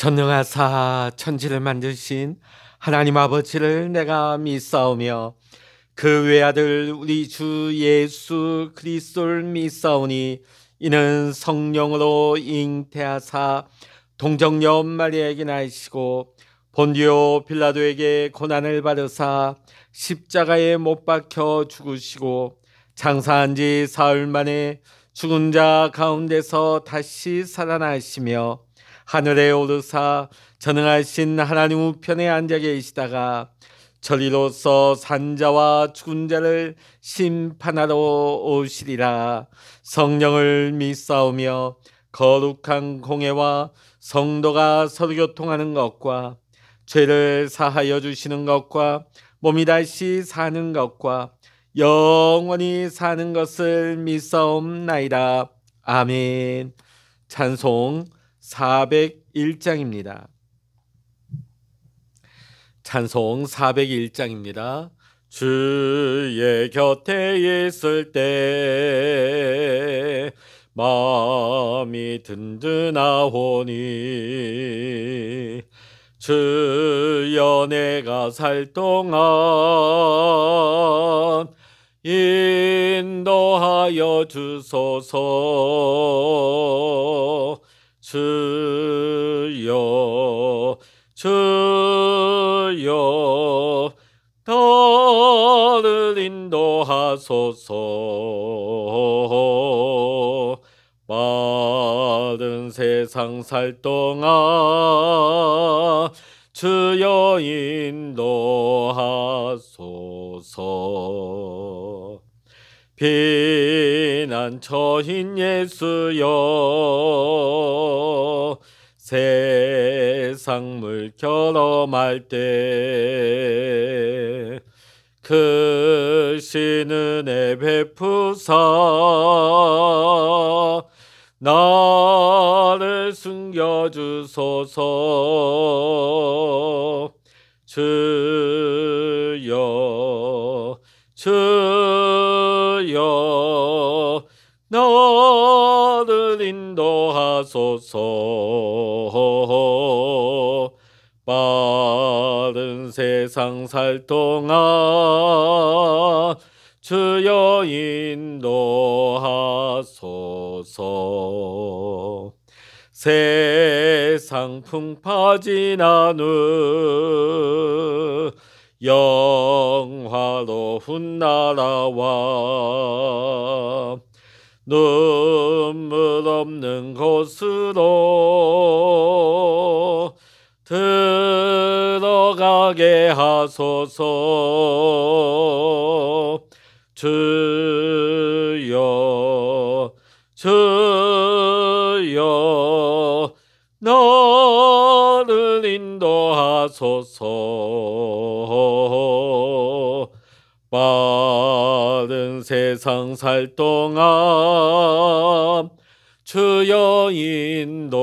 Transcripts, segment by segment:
전능하사 천지를 만드신 하나님 아버지를 내가 믿사오며 그 외아들 우리 주 예수 그리스도를 믿사오니 이는 성령으로 잉태하사 동정녀 마리아에게 나시고 본디오 빌라도에게 고난을 받으사 십자가에 못 박혀 죽으시고 장사한 지 사흘 만에 죽은 자 가운데서 다시 살아나시며 하늘에 오르사 전능하신 하나님 우편에 앉아 계시다가 저리로서 산자와 죽은 자를 심판하러 오시리라. 성령을 믿사오며 거룩한 공회와 성도가 서로 교통하는 것과 죄를 사하여 주시는 것과 몸이 다시 사는 것과 영원히 사는 것을 믿사옵나이다. 아멘. 찬송 401장입니다. 찬송 401장입니다. 주의 곁에 있을 때 마음이 든든하오니 주여 내가 살 동안 인도하여 주소서. 주여 주여 나를 인도하소서. 빠른 세상 살 동안 주여 인도하소서. 피난처인 예수여 세상 물결험할 때 크신 은혜 베푸사 나를 숨겨주소서. 주여 주여 나를 인도하소서. 빠른 세상 살 동안 주여 인도하소서. 세상 풍파 지난 후 영화로운 나라와 눈물 없는 곳으로 들어가게 하소서. 주여 주여 나를 인도하소서. 빠른 세상 살 동안 주여 인도하소서.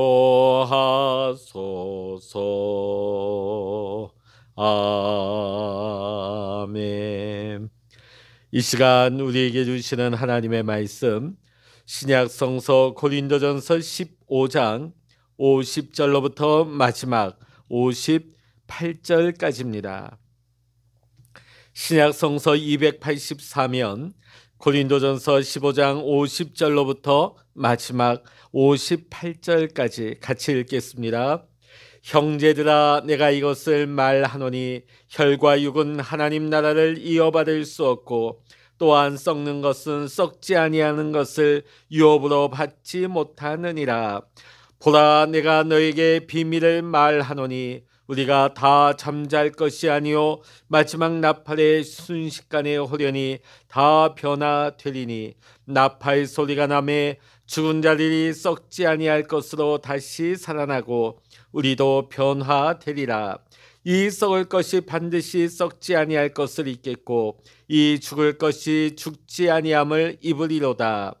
아멘. 이 시간 우리에게 주시는 하나님의 말씀 신약 성서 고린도전서 15장 50절로부터 마지막 58절까지입니다. 신약 성서 284면 고린도전서 15장 50절로부터 마지막 58절까지 같이 읽겠습니다. 형제들아 내가 이것을 말하노니 혈과 육은 하나님 나라를 이어받을 수 없고 또한 썩는 것은 썩지 아니하는 것을 유업으로 받지 못하느니라. 보라 내가 너에게 비밀을 말하노니 우리가 다 잠잘 것이 아니요 마지막 나팔의 순식간에 호련히 다 변화되리니 나팔 소리가 나매 죽은 자들이 썩지 아니할 것으로 다시 살아나고 우리도 변화되리라. 이 썩을 것이 반드시 썩지 아니할 것을 입겠고 이 죽을 것이 죽지 아니함을 입으리로다.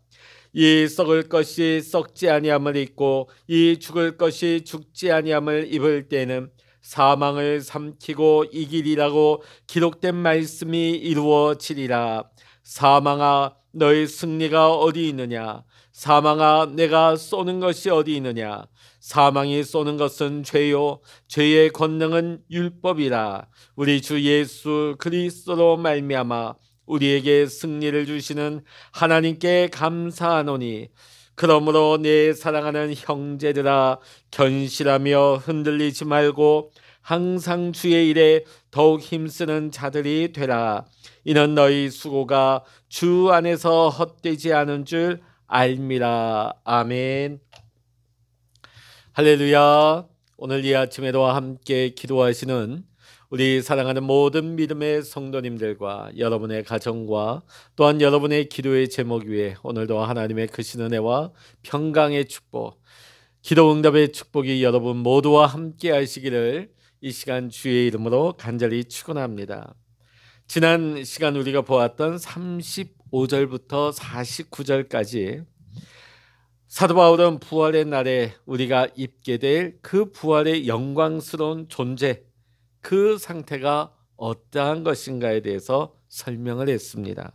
이 썩을 것이 썩지 아니함을 입고 이 죽을 것이 죽지 아니함을 입을 때는 사망을 삼키고 이기리라고 기록된 말씀이 이루어지리라. 사망아 너의 승리가 어디 있느냐? 사망아, 내가 쏘는 것이 어디 있느냐? 사망이 쏘는 것은 죄요, 죄의 권능은 율법이라. 우리 주 예수 그리스도로 말미암아 우리에게 승리를 주시는 하나님께 감사하노니, 그러므로 내 사랑하는 형제들아, 견실하며 흔들리지 말고 항상 주의 일에 더욱 힘쓰는 자들이 되라. 이는 너희 수고가 주 안에서 헛되지 않은 줄 알미라. 아멘. 할렐루야. 오늘 이 아침에도 함께 기도하시는 우리 사랑하는 모든 믿음의 성도님들과 여러분의 가정과 또한 여러분의 기도의 제목 위에 오늘도 하나님의 크신 은혜와 평강의 축복, 기도 응답의 축복이 여러분 모두와 함께 하시기를 이 시간 주의 이름으로 간절히 축원합니다. 지난 시간 우리가 보았던 35절부터 49절까지 사도 바울은 부활의 날에 우리가 입게 될 그 부활의 영광스러운 존재, 그 상태가 어떠한 것인가에 대해서 설명을 했습니다.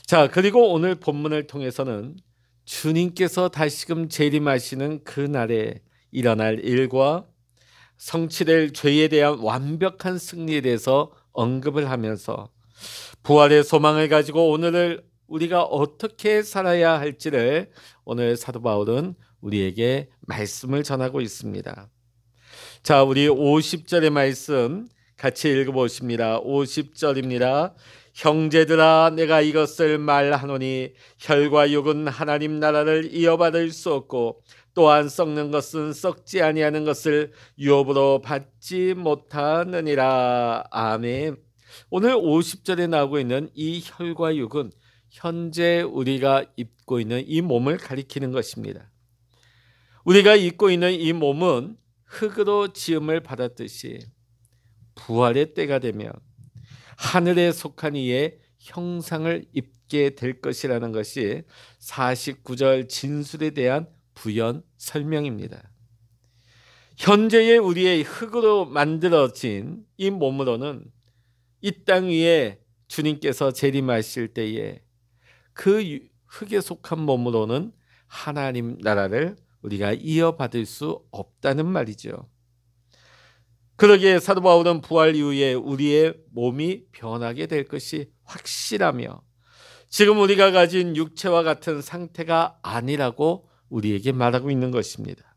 자, 그리고 오늘 본문을 통해서는 주님께서 다시금 재림하시는 그 날에 일어날 일과 성취될 죄에 대한 완벽한 승리에 대해서 언급을 하면서 부활의 소망을 가지고 오늘을 우리가 어떻게 살아야 할지를 오늘 사도 바울은 우리에게 말씀을 전하고 있습니다. 자, 우리 50절의 말씀 같이 읽어보십니다. 50절입니다. 형제들아, 내가 이것을 말하노니 혈과 육은 하나님 나라를 이어받을 수 없고 또한 썩는 것은 썩지 아니하는 것을 유업으로 받지 못하느니라. 아멘. 오늘 50절에 나오고 있는 이 혈과 육은 현재 우리가 입고 있는 이 몸을 가리키는 것입니다. 우리가 입고 있는 이 몸은 흙으로 지음을 받았듯이 부활의 때가 되면 하늘에 속한 이의 형상을 입게 될 것이라는 것이 49절 진술에 대한 부연 설명입니다. 현재의 우리의 흙으로 만들어진 이 몸으로는 이 땅 위에 주님께서 재림하실 때에 그 흙에 속한 몸으로는 하나님 나라를 우리가 이어받을 수 없다는 말이죠. 그러기에 사도 바울은 부활 이후에 우리의 몸이 변하게 될 것이 확실하며 지금 우리가 가진 육체와 같은 상태가 아니라고 우리에게 말하고 있는 것입니다.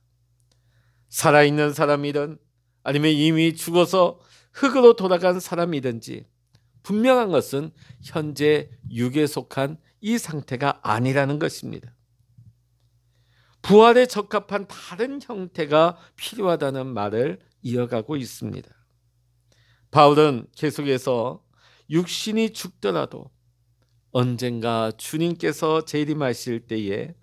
살아있는 사람이든 아니면 이미 죽어서 흙으로 돌아간 사람이든지 분명한 것은 현재 육에 속한 이 상태가 아니라는 것입니다. 부활에 적합한 다른 형태가 필요하다는 말을 이어가고 있습니다. 바울은 계속해서 육신이 죽더라도 언젠가 주님께서 재림하실 때에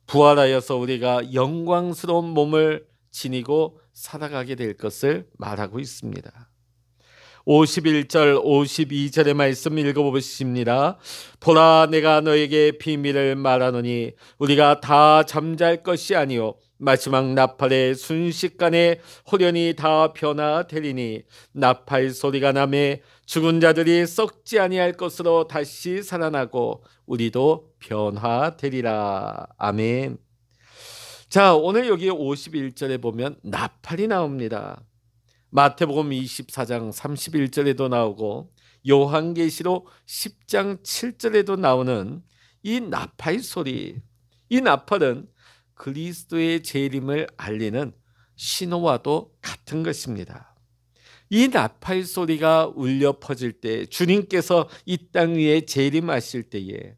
부활하여서 우리가 영광스러운 몸을 지니고 살아가게 될 것을 말하고 있습니다. 51절 52절의 말씀 읽어보십니다. 보라, 내가 너에게 비밀을 말하노니 우리가 다 잠잘 것이 아니요 마지막 나팔의 순식간에 호련히 다 변화되리니 나팔 소리가 나매 죽은 자들이 썩지 아니할 것으로 다시 살아나고 우리도 변화되리라. 아멘. 자, 오늘 여기 51절에 보면 나팔이 나옵니다. 마태복음 24장 31절에도 나오고 요한계시록 10장 7절에도 나오는 이 나팔 소리, 이 나팔은 그리스도의 재림을 알리는 신호와도 같은 것입니다. 이 나팔 소리가 울려 퍼질 때 주님께서 이 땅 위에 재림하실 때에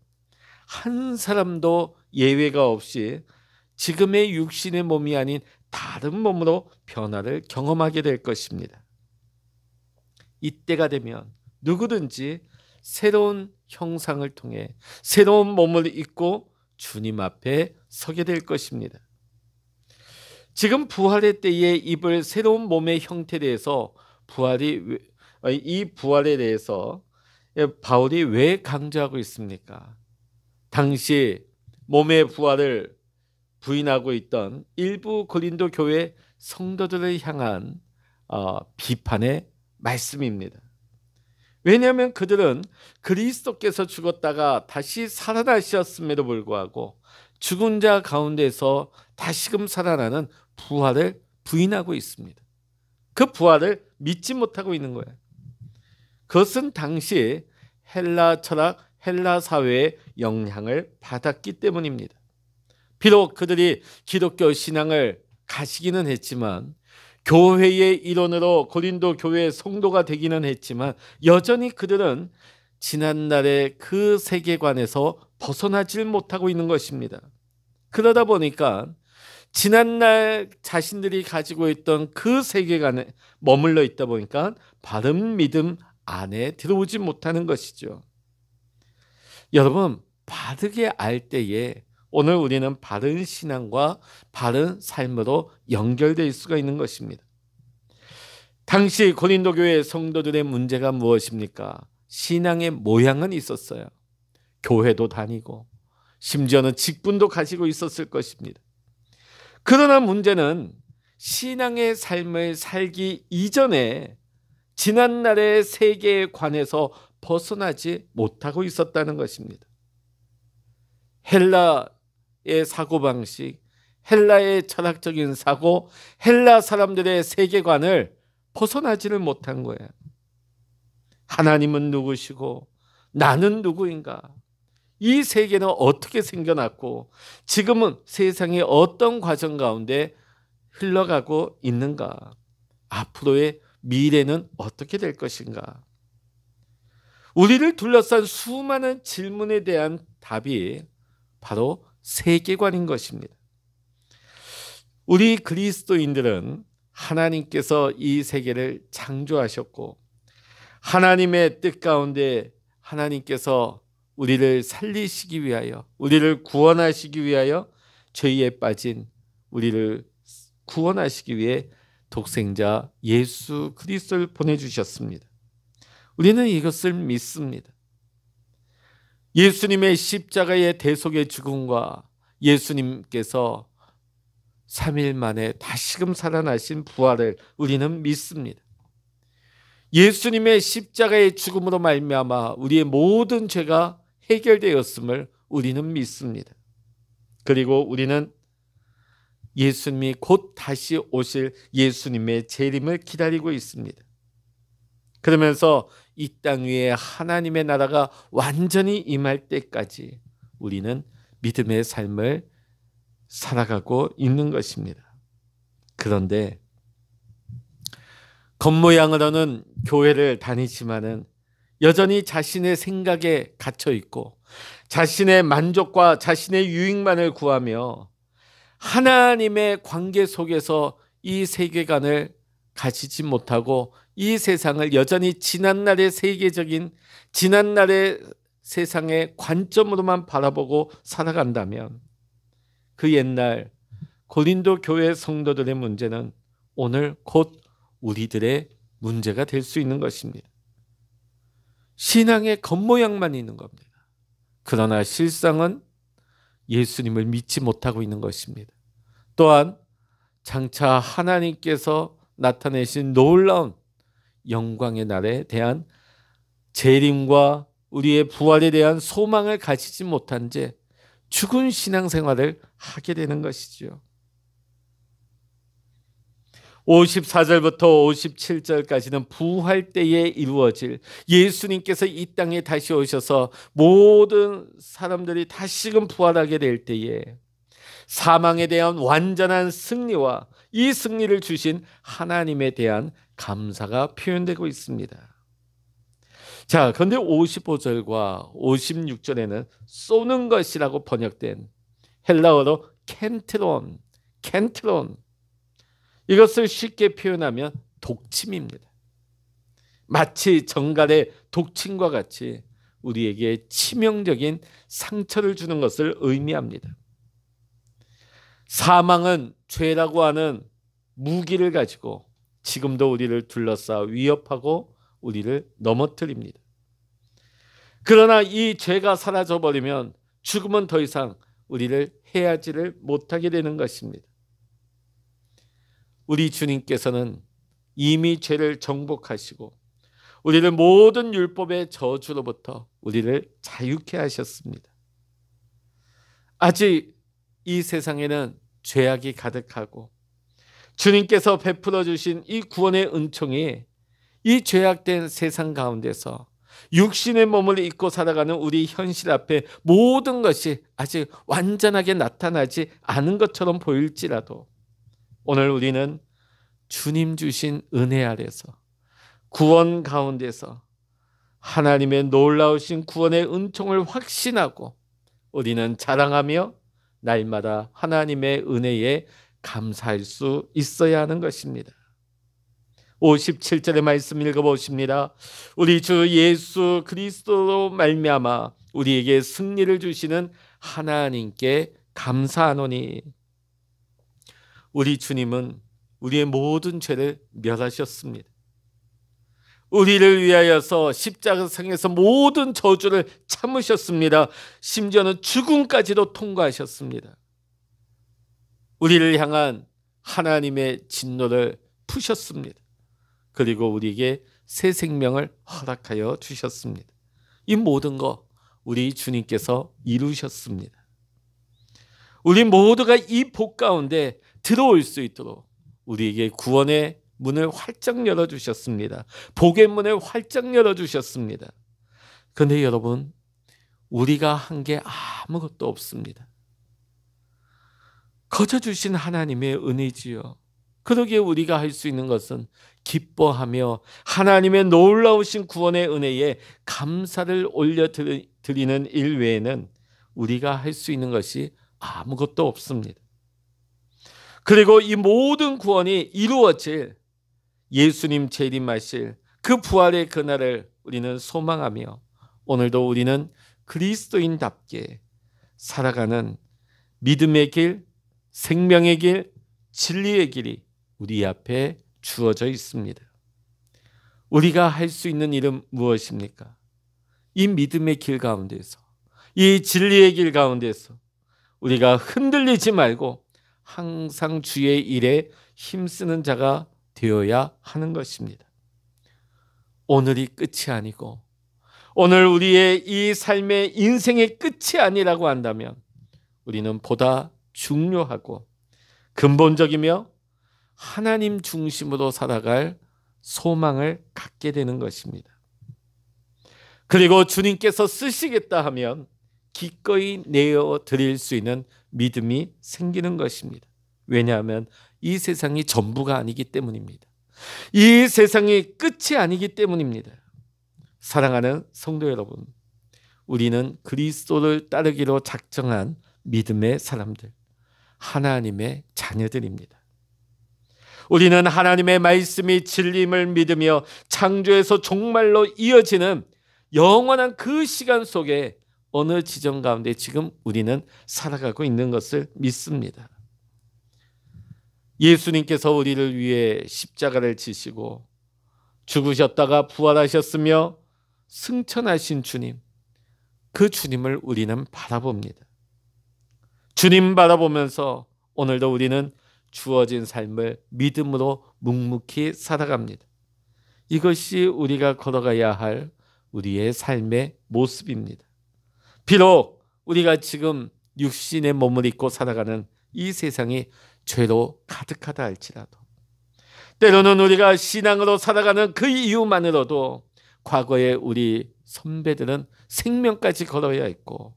한 사람도 예외가 없이 지금의 육신의 몸이 아닌 다른 몸으로 변화를 경험하게 될 것입니다. 이때가 되면 누구든지 새로운 형상을 통해 새로운 몸을 입고 주님 앞에 서게 될 것입니다. 지금 부활의 때에 입을 새로운 몸의 형태에 대해서 이 부활에 대해서 바울이 왜 강조하고 있습니까? 당시 몸의 부활을 부인하고 있던 일부 고린도 교회 성도들을 향한 비판의 말씀입니다. 왜냐하면 그들은 그리스도께서 죽었다가 다시 살아나셨음에도 불구하고 죽은 자 가운데서 다시금 살아나는 부활을 부인하고 있습니다. 그 부활을 믿지 못하고 있는 거예요. 그것은 당시 헬라 철학, 헬라 사회의 영향을 받았기 때문입니다. 비록 그들이 기독교 신앙을 가지기는 했지만, 교회의 일원으로 고린도 교회의 성도가 되기는 했지만, 여전히 그들은 지난날의 그 세계관에서 벗어나질 못하고 있는 것입니다. 그러다 보니까 지난날 자신들이 가지고 있던 그 세계관에 머물러 있다 보니까 바른 믿음 안에 들어오지 못하는 것이죠. 여러분, 바르게 알 때에 오늘 우리는 바른 신앙과 바른 삶으로 연결될 수가 있는 것입니다. 당시 고린도 교회 성도들의 문제가 무엇입니까? 신앙의 모양은 있었어요. 교회도 다니고 심지어는 직분도 가지고 있었을 것입니다. 그러나 문제는 신앙의 삶을 살기 이전에 지난날의 세계관에서 벗어나지 못하고 있었다는 것입니다. 헬라의 사고방식, 헬라의 철학적인 사고, 헬라 사람들의 세계관을 벗어나지를 못한 거예요. 하나님은 누구시고 나는 누구인가? 이 세계는 어떻게 생겨났고 지금은 세상의 어떤 과정 가운데 흘러가고 있는가? 앞으로의 미래는 어떻게 될 것인가? 우리를 둘러싼 수많은 질문에 대한 답이 바로 세계관인 것입니다. 우리 그리스도인들은 하나님께서 이 세계를 창조하셨고 하나님의 뜻 가운데 하나님께서 우리를 살리시기 위하여, 우리를 구원하시기 위하여, 죄에 빠진 우리를 구원하시기 위해 독생자 예수 그리스도를 보내주셨습니다. 우리는 이것을 믿습니다. 예수님의 십자가의 대속의 죽음과 예수님께서 3일 만에 다시금 살아나신 부활을 우리는 믿습니다. 예수님의 십자가의 죽음으로 말미암아 우리의 모든 죄가 해결되었음을 우리는 믿습니다. 그리고 우리는 예수님이 곧 다시 오실 예수님의 재림을 기다리고 있습니다. 그러면서 이 땅 위에 하나님의 나라가 완전히 임할 때까지 우리는 믿음의 삶을 살아가고 있는 것입니다. 그런데 겉모양으로는 교회를 다니지만은 여전히 자신의 생각에 갇혀 있고 자신의 만족과 자신의 유익만을 구하며 하나님의 관계 속에서 이 세계관을 가지지 못하고 이 세상을 여전히 지난날의 세계적인 지난날의 세상의 관점으로만 바라보고 살아간다면 그 옛날 고린도 교회 성도들의 문제는 오늘 곧 우리들의 문제가 될 수 있는 것입니다. 신앙의 겉모양만 있는 겁니다. 그러나 실상은 예수님을 믿지 못하고 있는 것입니다. 또한 장차 하나님께서 나타내신 놀라운 영광의 날에 대한 재림과 우리의 부활에 대한 소망을 가지지 못한 채 죽은 신앙생활을 하게 되는 것이죠. 54절부터 57절까지는 부활 때에 이루어질 예수님께서 이 땅에 다시 오셔서 모든 사람들이 다시금 부활하게 될 때에 사망에 대한 완전한 승리와 이 승리를 주신 하나님에 대한 감사가 표현되고 있습니다. 자, 그런데 55절과 56절에는 쏘는 것이라고 번역된 헬라어로 켄트론, 이것을 쉽게 표현하면 독침입니다. 마치 정갈의 독침과 같이 우리에게 치명적인 상처를 주는 것을 의미합니다. 사망은 죄라고 하는 무기를 가지고 지금도 우리를 둘러싸 위협하고 우리를 넘어뜨립니다. 그러나 이 죄가 사라져버리면 죽음은 더 이상 우리를 해하지를 못하게 되는 것입니다. 우리 주님께서는 이미 죄를 정복하시고 우리를 모든 율법의 저주로부터 우리를 자유케 하셨습니다. 아직 이 세상에는 죄악이 가득하고 주님께서 베풀어 주신 이 구원의 은총이 이 죄악된 세상 가운데서 육신의 몸을 입고 살아가는 우리 현실 앞에 모든 것이 아직 완전하게 나타나지 않은 것처럼 보일지라도 오늘 우리는 주님 주신 은혜 아래서 구원 가운데서 하나님의 놀라우신 구원의 은총을 확신하고 우리는 자랑하며 날마다 하나님의 은혜에 감사할 수 있어야 하는 것입니다. 57절의 말씀 읽어보십니다. 우리 주 예수 그리스도로 말미암아 우리에게 승리를 주시는 하나님께 감사하노니. 우리 주님은 우리의 모든 죄를 멸하셨습니다. 우리를 위하여서 십자가상에서 모든 저주를 참으셨습니다. 심지어는 죽음까지도 통과하셨습니다. 우리를 향한 하나님의 진노를 푸셨습니다. 그리고 우리에게 새 생명을 허락하여 주셨습니다. 이 모든 것 우리 주님께서 이루셨습니다. 우리 모두가 이 복 가운데 들어올 수 있도록 우리에게 구원의 문을 활짝 열어주셨습니다. 복의 문을 활짝 열어주셨습니다. 그런데 여러분, 우리가 한 게 아무것도 없습니다. 거저 주신 하나님의 은혜지요. 그러기에 우리가 할 수 있는 것은 기뻐하며 하나님의 놀라우신 구원의 은혜에 감사를 올려드리는 일 외에는 우리가 할 수 있는 것이 아무것도 없습니다. 그리고 이 모든 구원이 이루어질 예수님 재림하실 그 부활의 그날을 우리는 소망하며 오늘도 우리는 그리스도인답게 살아가는 믿음의 길, 생명의 길, 진리의 길이 우리 앞에 주어져 있습니다. 우리가 할 수 있는 일은 무엇입니까? 이 믿음의 길 가운데서, 이 진리의 길 가운데서 우리가 흔들리지 말고 항상 주의 일에 힘쓰는 자가 되어야 하는 것입니다. 오늘이 끝이 아니고 오늘 우리의 이 삶의 인생의 끝이 아니라고 한다면 우리는 보다 중요하고 근본적이며 하나님 중심으로 살아갈 소망을 갖게 되는 것입니다. 그리고 주님께서 쓰시겠다 하면 기꺼이 내어드릴 수 있는 믿음이 생기는 것입니다. 왜냐하면 이 세상이 전부가 아니기 때문입니다. 이 세상이 끝이 아니기 때문입니다. 사랑하는 성도 여러분, 우리는 그리스도를 따르기로 작정한 믿음의 사람들, 하나님의 자녀들입니다. 우리는 하나님의 말씀이 진리임을 믿으며 창조에서 종말로 이어지는 영원한 그 시간 속에 어느 지점 가운데 지금 우리는 살아가고 있는 것을 믿습니다. 예수님께서 우리를 위해 십자가를 지시고 죽으셨다가 부활하셨으며 승천하신 주님, 그 주님을 우리는 바라봅니다. 주님 바라보면서 오늘도 우리는 주어진 삶을 믿음으로 묵묵히 살아갑니다. 이것이 우리가 걸어가야 할 우리의 삶의 모습입니다. 비록 우리가 지금 육신의 몸을 입고 살아가는 이 세상이 죄로 가득하다 할지라도, 때로는 우리가 신앙으로 살아가는 그 이유만으로도 과거에 우리 선배들은 생명까지 걸어야 했고,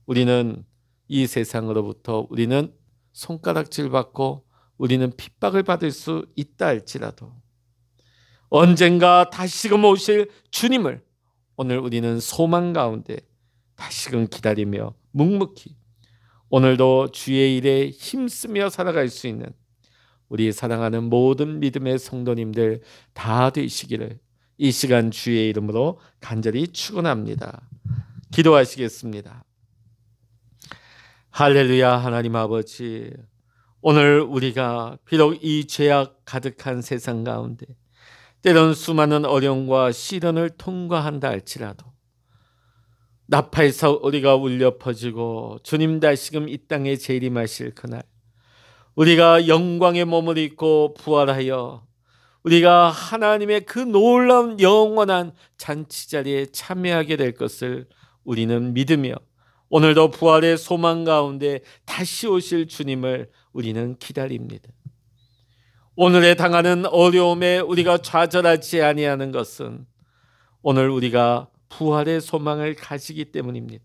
우리는 이 세상으로부터 우리는 손가락질 받고 우리는 핍박을 받을 수 있다 할지라도 언젠가 다시금 오실 주님을 오늘 우리는 소망 가운데 다시금 기다리며 묵묵히 오늘도 주의 일에 힘쓰며 살아갈 수 있는 우리 사랑하는 모든 믿음의 성도님들 다 되시기를 이 시간 주의 이름으로 간절히 축원합니다. 기도하시겠습니다. 할렐루야. 하나님 아버지, 오늘 우리가 비록 이 죄악 가득한 세상 가운데 때론 수많은 어려움과 시련을 통과한다 할지라도 나팔 소리가 울려 퍼지고 주님 다시금 이 땅에 재림하실 그날, 우리가 영광의 몸을 입고 부활하여 우리가 하나님의 그 놀라운 영원한 잔치 자리에 참여하게 될 것을 우리는 믿으며 오늘도 부활의 소망 가운데 다시 오실 주님을 우리는 기다립니다. 오늘에 당하는 어려움에 우리가 좌절하지 아니하는 것은 오늘 우리가 부활의 소망을 가지기 때문입니다.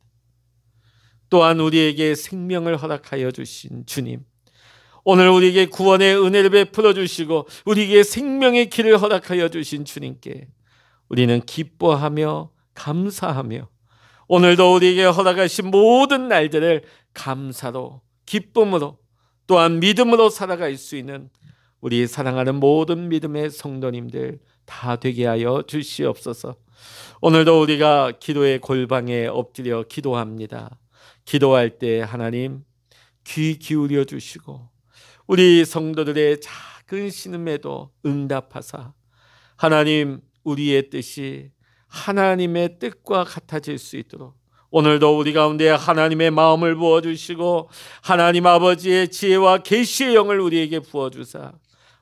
또한 우리에게 생명을 허락하여 주신 주님, 오늘 우리에게 구원의 은혜를 베풀어 주시고 우리에게 생명의 길을 허락하여 주신 주님께 우리는 기뻐하며 감사하며 오늘도 우리에게 허락하신 모든 날들을 감사로, 기쁨으로, 또한 믿음으로 살아갈 수 있는 우리 사랑하는 모든 믿음의 성도님들 다 되게 하여 주시옵소서. 오늘도 우리가 기도의 골방에 엎드려 기도합니다. 기도할 때 하나님 귀 기울여 주시고 우리 성도들의 작은 신음에도 응답하사 하나님 우리의 뜻이 하나님의 뜻과 같아질 수 있도록 오늘도 우리 가운데 하나님의 마음을 부어주시고 하나님 아버지의 지혜와 계시의 영을 우리에게 부어주사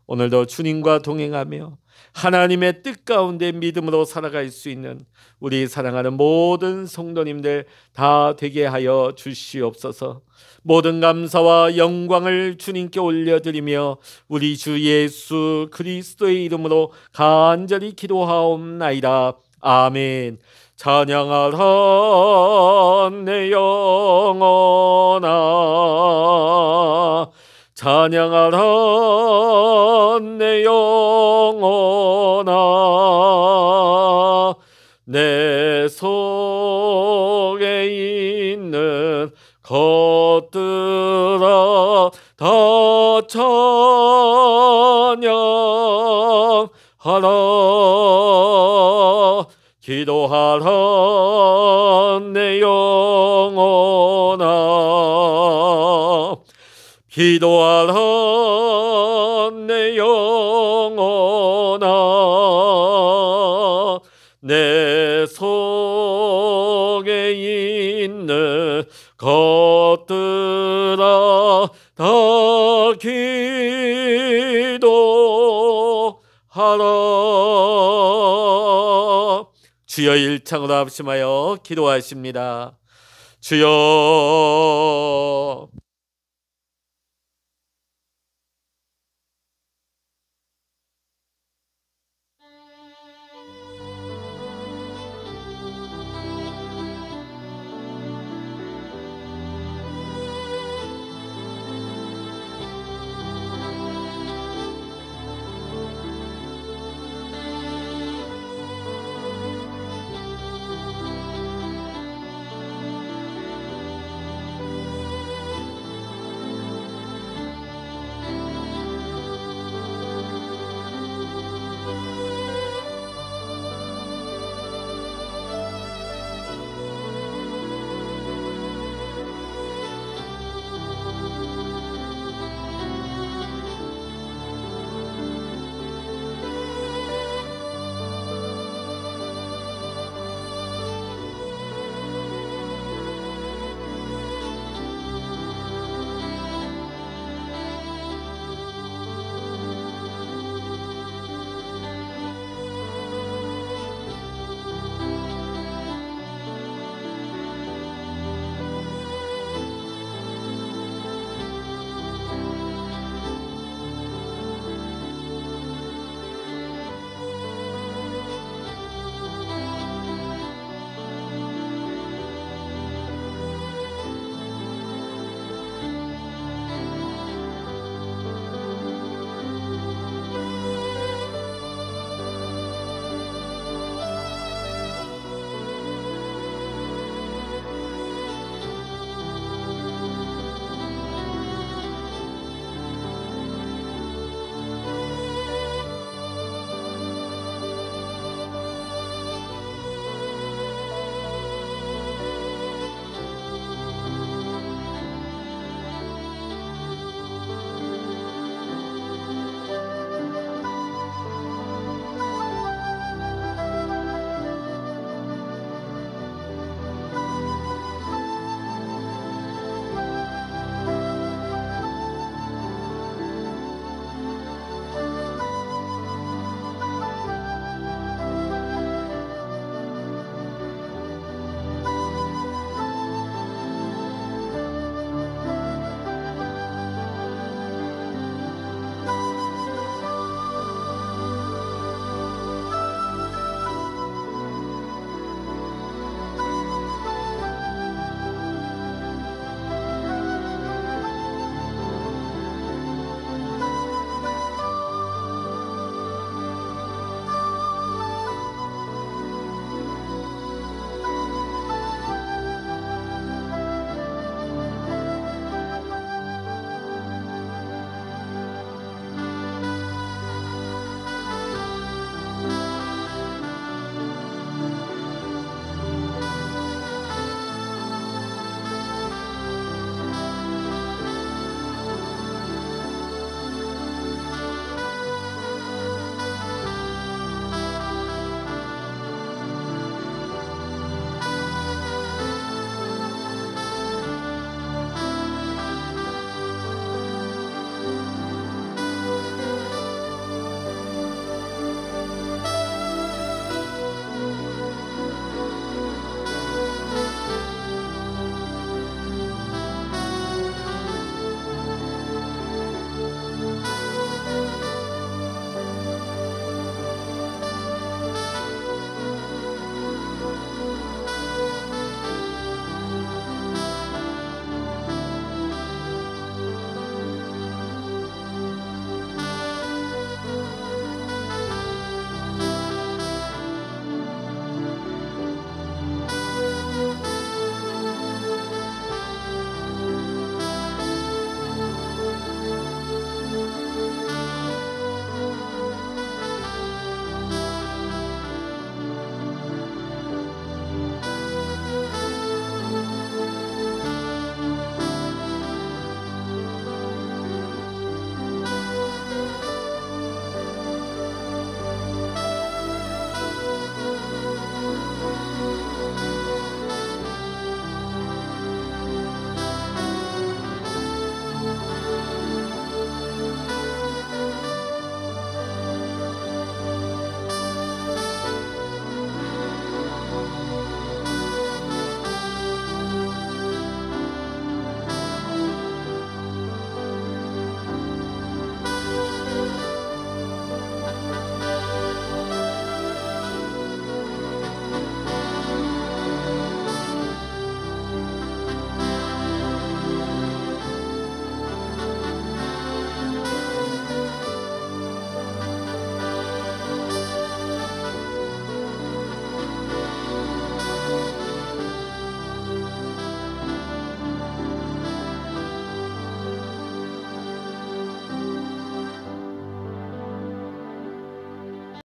오늘도 주님과 동행하며 하나님의 뜻 가운데 믿음으로 살아갈 수 있는 우리 사랑하는 모든 성도님들 다 되게 하여 주시옵소서. 모든 감사와 영광을 주님께 올려드리며 우리 주 예수 그리스도의 이름으로 간절히 기도하옵나이다. 아멘. 찬양하라 내 영혼아, 찬양하라 내 영혼아, 내 속에 있는 것들아 다 찬양하라. 기도하라 내 영혼아, 기도하라 내 영혼아, 내 속에 있는 것들아 다 기도하라. 주여 일창으로 합심하여 기도하십니다. 주여